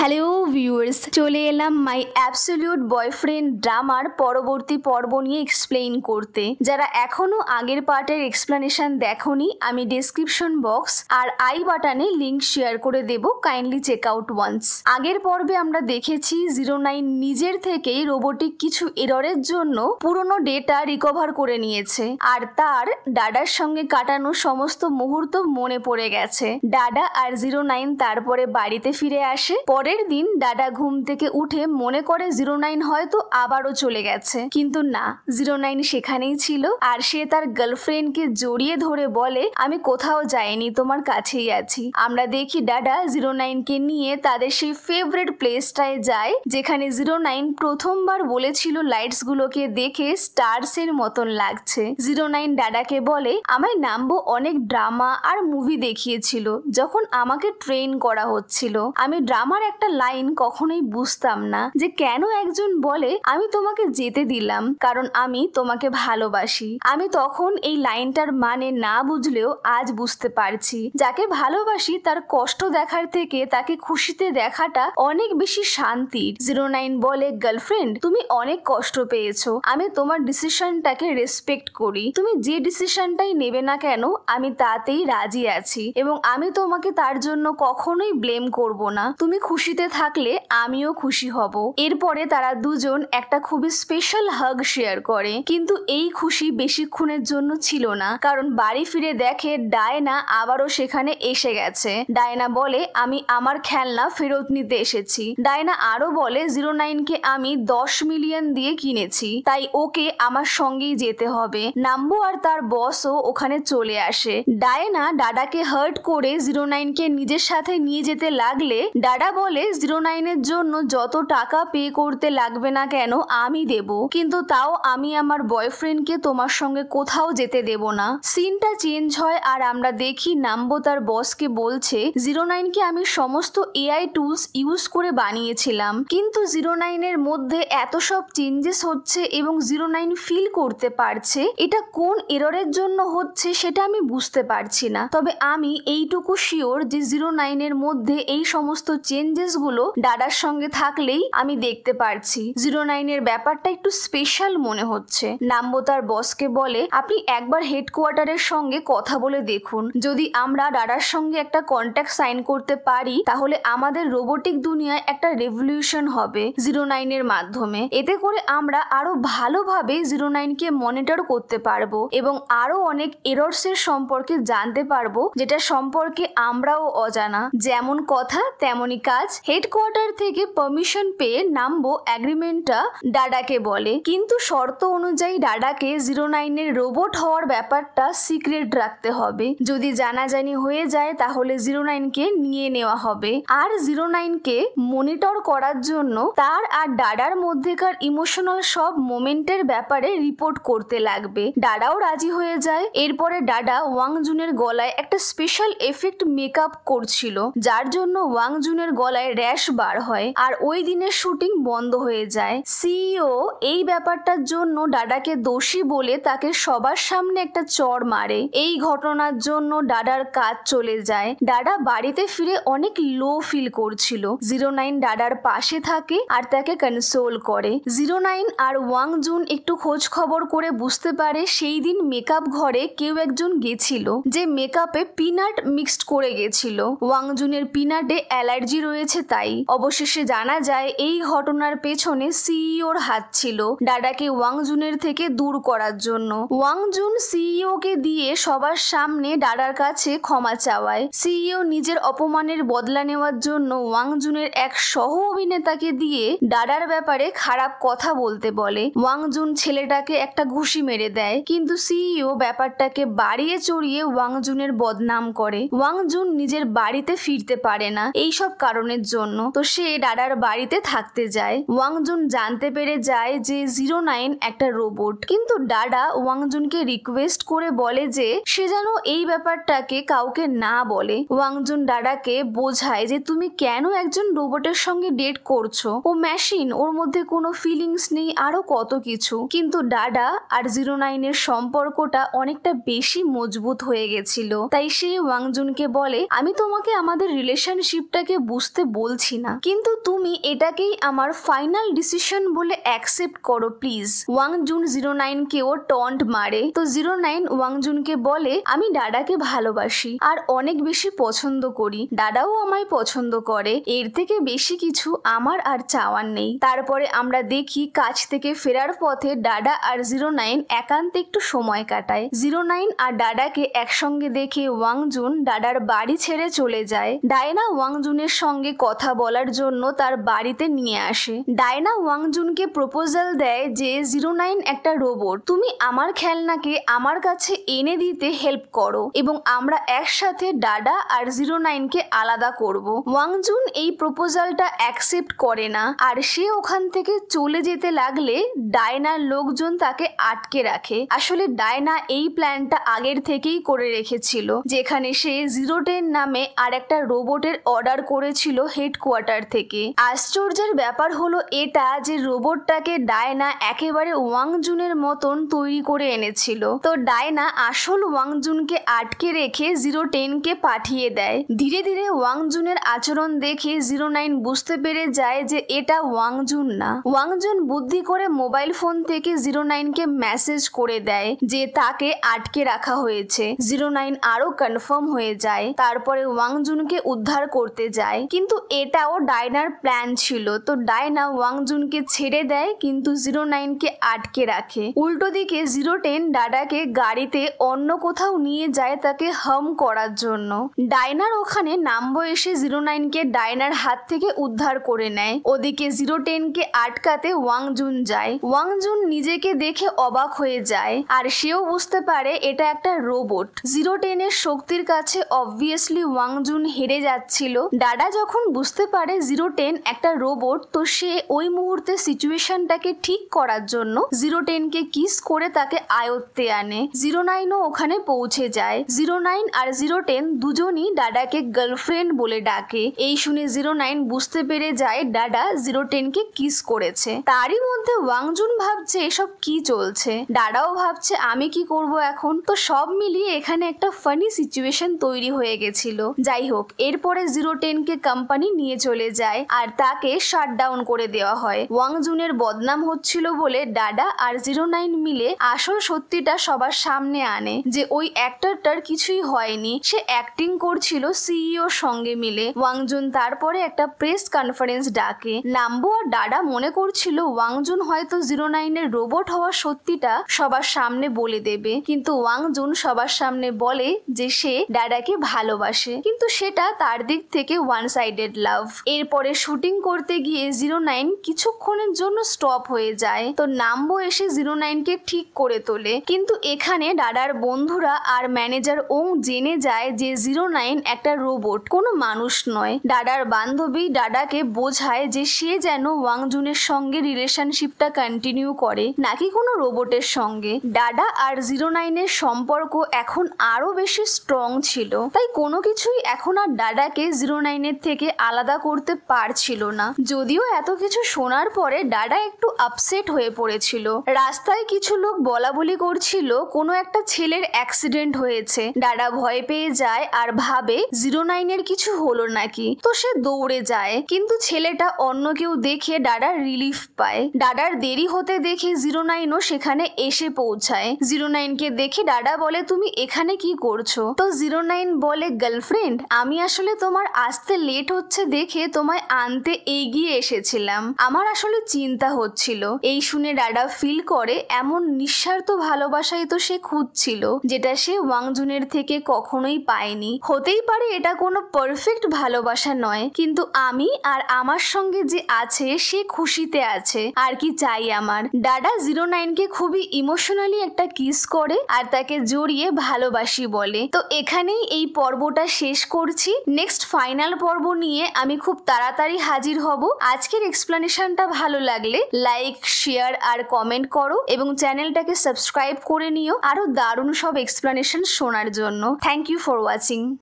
Hello viewers, চলে এলাম মাই absolute boyfriend ড্রামার পরবর্তী পর্ব নিয়ে এক্সপ্লেইন করতে। যারা এখনো আগের পার্টের এক্সপ্লেনেশন দেখোনি, আমি ডেসক্রিপশন বক্স আর আই বাটনে লিংক শেয়ার করে দেব, কাইন্ডলি চেক আউট ওয়ান্স। আগের পর্বে আমরা দেখেছি 09 নিজের থেকেই রোবোটিক কিছু এররের জন্য পুরনো ডেটা রিকভার করে নিয়েছে আর তার ডাডার সঙ্গে কাটানো সমস্ত মুহূর্ত মনে পড়ে গেছে। ডাডা আর 09 তারপরে বাড়িতে ফিরে আসে। পরের দিন ডাডা ঘুম থেকে উঠে মনে করে 09 হয়তো আবারও চলে গেছে, কিন্তু না, 09 সেখানেই ছিল আর সে তার গার্লফ্রেন্ডকে জড়িয়ে ধরে বলে, আমি কোথাও যাইনি, তোমার কাছেই আছি। আমরা দেখি ডাডা 09কে নিয়ে তাদের সেই ফেভারিট প্লেসটায় যায় যেখানে 09 প্রথমবার বলেছিল লাইটস গুলোকে দেখে স্টার্স এর মতন লাগছে। 09 ডাডাকে বলে, আমায় নামবো অনেক ড্রামা আর মুভি দেখিয়েছিল যখন আমাকে ট্রেন করা হচ্ছিল। আমি ড্রামার একটা লাইন কখনোই বুঝতাম না যে কেন একজন বলে আমি তোমাকে যেতে দিলাম কারণ আমি তোমাকে ভালোবাসি। আমি তখন এই লাইনটার মানে না বুঝলেও আজ বুঝতে পারছি, যাকে ভালোবাসি তার কষ্ট দেখার থেকে তাকে খুশিতে দেখাটা অনেক বেশি শান্তির। 09 বলে, গার্লফ্রেন্ড তুমি অনেক কষ্ট পেয়েছো, আমি তোমার ডিসিশনটাকে রেসপেক্ট করি। তুমি যে ডিসিশনটাই নেবে না কেন আমি তাতেই রাজি আছি এবং আমি তোমাকে তার জন্য কখনোই ব্লেম করব না। তুমি খুশিতে থাকলে আমিও খুশি হব। এরপরে তারা দুজন একটা খুবই স্পেশাল হাগ শেয়ার করে, কিন্তু এই খুশি বেশিক্ষণের জন্য ছিল না, কারণ বাড়ি ফিরে দেখে ডায়না আবারও সেখানে এসে গেছে। ডায়না বলে, আমি আমার খেলনা ফেরত নিতে এসেছি। ডায়না আরো বলে, 09কে আমি 10 মিলিয়ন দিয়ে কিনেছি, তাই ওকে আমার সঙ্গেই যেতে হবে। নাম্বু আর তার বসও ওখানে চলে আসে। ডায়না ডাডাকে হার্ট করে 09কে নিজের সাথে নিয়ে যেতে লাগলে ডাডা বলে, 09 এর জন্য যত টাকা পে করতে লাগবে না কেন আমি দেব, কিন্তু তাও আমি আমার বয়ফ্রেন্ডকে তোমার সঙ্গে কোথাও যেতে দেব না। সিনটা চেঞ্জ হয় আর আমরা দেখি নাম্বো তার বসকে বলছে, 09কে আমি সমস্ত এআই টুলস ইউজ করে বানিয়েছিলাম, কিন্তু 09 এর মধ্যে এত সব চেঞ্জেস হচ্ছে এবং 09 ফিল করতে পারছে এটা কোন এররের জন্য হচ্ছে সেটা আমি বুঝতে পারছি না। তবে আমি এইটুকু শিওর যে 09 এর মধ্যে এই সমস্ত চেঞ্জেস গুলো ডাডার সঙ্গে থাকলেই আমি দেখতে পারছি। 09 এর ব্যাপারটা একটু স্পেশাল মনে হচ্ছে। নাম্বো তার বসকে বলে, আপনি একবার হেডকোয়ার্টারের সঙ্গে কথা বলে দেখুন, যদি আমরা ডাডার সঙ্গে একটা কন্ট্যাক্ট সাইন করতে পারি তাহলে আমাদের রোবোটিক দুনিয়ায় একটা রেভলিউশন হবে 09 এর মাধ্যমে। এতে করে আমরা আরো ভালোভাবে 09কে মনিটর করতে পারবো এবং আরো অনেক এরর্স এর সম্পর্কে জানতে পারবো যেটা সম্পর্কে আমরাও অজানা। যেমন কথা তেমনই কাজ। হেডকোয়ার্টার থেকে পারমিশন পেয়ে নাম্বো এগ্রিমেন্টটা ডাডাকে বলে, কিন্তু শর্ত অনুযায়ী ডাডাকে 09 এর রোবট হওয়ার ব্যাপারটা সিক্রেট রাখতে হবে। যদি জানাজানি হয়ে যায় তাহলে 09কে নিয়ে নেওয়া হবে আর 09কে মনিটর করার জন্য তার আর ডাডার মধ্যেকার ইমোশনাল সব মোমেন্টের ব্যাপারে রিপোর্ট করতে লাগবে। ডাডাও রাজি হয়ে যায়। এরপরে ডাডা ওয়াংজুনের গলায় একটা স্পেশাল এফেক্ট মেকআপ করছিল যার জন্য ওয়াংজুনের গলায় র্যাশ বার হয় আর ওই দিনের শুটিং বন্ধ হয়ে যায়। সিইও এই ব্যাপারটার জন্য ডাডাকে দোষী বলে তাকে সবার সামনে একটা চড় মারে। এই ঘটনার জন্য ডাডার কাজ চলে যায়। ডাডা বাড়িতে ফিরে অনেক লো ফিল করছিল। 09 ডাডার পাশে থাকে আর তাকে কনসোল করে। 09 আর ওয়াংজুন একটু খোঁজ খবর করে বুঝতে পারে সেই দিন মেকআপ ঘরে কেউ একজন গেছিল যে মেকআপে পিনাট মিক্সড করে গেছিল। ওয়াংজুনের পিনাটে অ্যালার্জি রয়েছে তাই। অবশেষে জানা যায় এই ঘটনার পেছনে সিইওর হাত ছিল, ডাডাকে ওয়াংজুনের থেকে দূর করার জন্য। ওয়াংজুন সিইও কে দিয়ে সবার সামনে ডাডার কাছে ক্ষমা চাওয়ায়। সিইও নিজের অপমানের বদলা নেওয়ার জন্য ওয়াংজুনের এক সহ অভিনেতাকে দিয়ে ডাডার ব্যাপারে খারাপ কথা বলতে বলে। ওয়াংজুন ছেলেটাকে একটা ঘুষি মেরে দেয়, কিন্তু সিইও ব্যাপারটাকে বাড়িয়ে চড়িয়ে ওয়াংজুনের বদনাম করে। ওয়াংজুন নিজের বাড়িতে ফিরতে পারে না এইসব কারণের জন্য, তো সে ডাডার বাড়িতে থাকতে যায়। ওয়াংজুন জানতে পেরে যায় যে 09 একটা রোবট, কিন্তু ডাডা ওয়াংজুনকে রিকোয়েস্ট করে বলে যে সে যেন এই ব্যাপারটাকে কাউকে না বলে। ওয়াংজুন ডাডাকে বোঝায় যে তুমি কেন একজন রোবটের সঙ্গে ডেট করছো, ও মেশিন, ওর মধ্যে কোনো ফিলিংস নেই, আরো কত কিছু। কিন্তু ডাডা আর 09 এর সম্পর্কটা অনেকটা বেশি মজবুত হয়ে গেছিল, তাই সে ওয়াংজুনকে বলে, আমি তোমাকে আমাদের রিলেশনশিপটাকে বুঝতে বলছি না, কিন্তু তুমি এটাকেই আমার ফাইনাল ডিসিশন বলে অ্যাকসেপ্ট করো প্লিজ। ওয়াংজুন 09কেও টন্ট মারে। তো 09 ওয়াংজুনকে বলে আমি ডাডাকে ভালোবাসি আর অনেক বেশি পছন্দ করি, ডাডাও আমায় পছন্দ করে, এর থেকে বেশি কিছু আমার আর চাওয়ার নেই। তারপরে আমরা দেখি কাজ থেকে ফেরার পথে ডাডা আর 09 একান্তে একটু সময় কাটায়। 09 আর ডাডাকে একসঙ্গে দেখে ওয়াংজুন ডাডার বাড়ি ছেড়ে চলে যায়। ডায়না ওয়াংজুনের সঙ্গে কথা বলার জন্য তার বাড়িতে নিয়ে আসে। ডায়না ওয়াংজুনকে প্রপোজাল দেয় যে 09 একটা রোবট, তুমি আমার খেলনাকে আমার কাছে এনে দিতে হেল্প করো এবং আমরা একসাথে ডাডা আর 09কে আলাদা করব। ওয়াংজুন এই প্রপোজালটা অ্যাকসেপ্ট করে না আর সে ওখান থেকে চলে যেতে লাগলে ডায়নার লোকজন তাকে আটকে রাখে। আসলে ডায়না এই প্ল্যানটা আগের থেকেই করে রেখেছিল, যেখানে সে 010 নামে আর একটা রোবটের অর্ডার করেছিল হেডকোয়ার্টার থেকে। আশ্চর্যের ব্যাপার হলো এটা যে রোবটটাকে ডায়না একেবারে ওয়াংজুনের মতন তৈরি করে এনেছিল। তো ডায়না আসল ওয়াংজুনকে আটকে রেখে 010কে পাঠিয়ে দেয়। ধীরে ধীরে ওয়াংজুনের আচরণ দেখে 09 বুঝতে পেরে যায় যে এটা ওয়াংজুন না। ওয়াংজুন বুদ্ধি করে মোবাইল ফোন থেকে 09কে মেসেজ করে দেয় যে তাকে আটকে রাখা হয়েছে। 09 আরো কনফার্ম হয়ে যায়। তারপরে ওয়াংজুনকে উদ্ধার করতে যায়, কিন্তু এটাও ডায়নার প্ল্যান ছিল। তো ডায়না ওয়াংজুনকে ছেড়ে দেয় কিন্তু 09কে আটকে রাখে। উল্টো দিকে 010 ডাডাকে গাড়িতে অন্য কোথাও নিয়ে যায় তাকে হার্ম করার জন্য। ডায়নার ওখানে নাম্বো এসে 09কে ডায়নার হাত থেকে উদ্ধার করে নেয়। ওদিকে 010কে আটকাতে ওয়াংজুন যায়। ওয়াংজুন নিজেকে দেখে অবাক হয়ে যায় আর সেও বুঝতে পারে এটা একটা রোবট। 010 এর শক্তির কাছে অবভিয়াসলি ওয়াংজুন হেরে যাচ্ছিল। ডাডা যখন বুঝতে পারে 010 একটা রোবট, তো সে ওই মুহূর্তে সিচুয়েশনটাকে ঠিক করার জন্য 010কে কিস করে তাকে আয়ত্তে আনে। 09ও ওখানে পৌঁছে যায়। 09 আর 010 দুজনই ডাডাকে গার্লফ্রেন্ড বলে ডাকে। এই শুনে 09 বুঝতে পেরে যায় ডাডা 010কে কিস করেছে। তারই মধ্যে ওয়াংজুন ভাবছে এসব কি চলছে, ডাডাও ভাবছে আমি কি করব এখন। তো সব মিলিয়ে এখানে একটা ফানি সিচুয়েশন তৈরি হয়ে গেছিল। যাই হোক, এরপরে 010কে কোম্পানি নিয়ে চলে যায় আর তাকে শাটডাউন করে দেওয়া হয়। ওয়াংজুনের বদনাম হচ্ছিল বলে ডাডা আর 09 মিলে আসল সত্যিটা সবার সামনে আনে যে ওই অ্যাক্টরটার কিছুই হয়নি, সে অ্যাক্টিং করছিল সিইওর সঙ্গে মিলে। ওয়াংজুন তারপরে একটা প্রেস কনফারেন্স ডাকে। নাম্বো আর ডাডা মনে করছিল ওয়াংজুন হয়তো 09 এর রোবট হওয়ার সত্যিটা সবার সামনে বলে দেবে, কিন্তু ওয়াংজুন সবার সামনে বলে যে সে ডাডাকে ভালোবাসে, কিন্তু সেটা তার দিক থেকে ওয়ান সাইডেড লাভ। এরপরে শুটিং করতে গিয়ে 09 কিছুক্ষণের জন্য স্টপ হয়ে যায়। তো নাম্বো এসে 09কে ঠিক করে তোলে, কিন্তু এখানে ডাডার বন্ধুরা আর ম্যানেজার ওং জেনে যায় যে 09 একটা রোবট, কোনো মানুষ নয়। ডাডার বান্ধবী ডাডাকে বোঝায় যে সে যেন ওয়াংজুনের সঙ্গে রিলেশনশিপটা কন্টিনিউ করে, নাকি কোনো রোবটের সঙ্গে। ডাডা আর 09 এর সম্পর্ক এখন আরো বেশি স্ট্রং ছিল, তাই কোনো কিছুই এখন আর ডাডাকে 09 এর থেকে আলাদা করতে পারছিল না। যদিও এত কিছু শোনার পরে ডাডা একটু আপসেট হয়ে পড়েছিল। রাস্তায় কিছু লোক বলা বলি করছিল কোনো একটা ছেলের অ্যাক্সিডেন্ট হয়েছে। ডাডা ভয় পেয়ে যায় আর ভাবে 09 এর কিছু হলো নাকি, তো সে দৌড়ে যায়, কিন্তু ছেলেটা অন্য কেউ দেখে ডাডা রিলিফ পায়। ডাডার দেরি হতে দেখে 09ও সেখানে এসে পৌঁছায়। 09কে দেখে ডাডা বলে তুমি এখানে কি করছো? তো 09 বলে গার্লফ্রেন্ড, আমি আসলে তোমার আসতে লেট হচ্ছে দেখে তোমায় আনতে এগিয়ে এসেছিলাম, আমার আসলে চিন্তা হচ্ছিল। এই শুনে ডাডা ফিল করে এমন নিঃস্বার্থ ভালোবাসাই তো সে খুঁজছিল, যেটা সে ওয়াংজুনের থেকে কখনোই পায়নি। হতেই পারে এটা কোনো পারফেক্ট ভালোবাসা নয়, কিন্তু আমি আর আমার সঙ্গে যে আছে সে খুশিতে আছে, আর কি চাই আমার। ডাডা 09কে খুবই ইমোশনালি একটা কিস করে আর তাকে জড়িয়ে ভালোবাসি বলে। তো এখানেই এই পর্বটা শেষ করছি। নেক্সট ফাইনাল পর্ব নিয়ে আমি খুব তাড়াতাড়ি হাজির হব। আজকের এক্সপ্লেনেশনটা ভালো লাগলে লাইক, শেয়ার আর কমেন্ট করো এবং চ্যানেলটাকে সাবস্ক্রাইব করে নিও আরো দারুণ সব এক্সপ্লেনেশন শোনার জন্য। Thank you for watching.